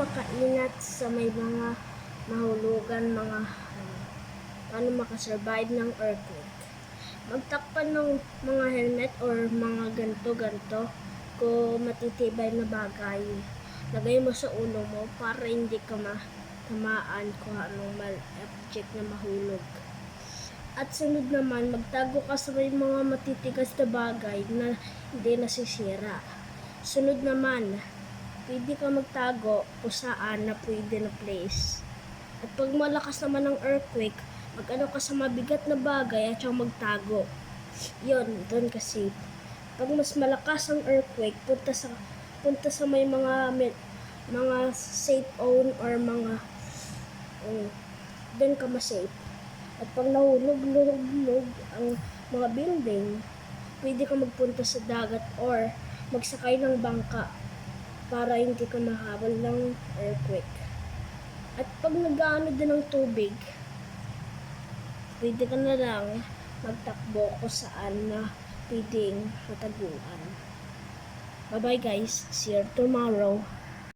makainat sa may mga mahulugan, paano makasurvive ng earthquake. Magtakpan ng mga helmet or mga ganto kung matitibay na bagay. Lagay mo sa ulo mo para hindi ka tamaan kung anong object na mahulog. At sunod naman, magtago ka sa may mga matitigas na bagay na hindi nasisira. Sunod naman, pwede ka magtago kung saan na pwede na place. At pag malakas naman ang earthquake, mag-ano ka sa mabigat na bagay at siyang magtago. Yun, doon ka safe. Pag mas malakas ang earthquake, punta sa may mga safe zone or mga doon ka ma-safe. At pag nahulog ang mga building, pwede ka magpunta sa dagat or magsakay ng bangka para hindi ka mahabol ng earthquake. At pag nag-aano din ng tubig, pwede ka na lang magtakbo kung saan na pwedeng mataguan. Bye-bye guys. See you tomorrow.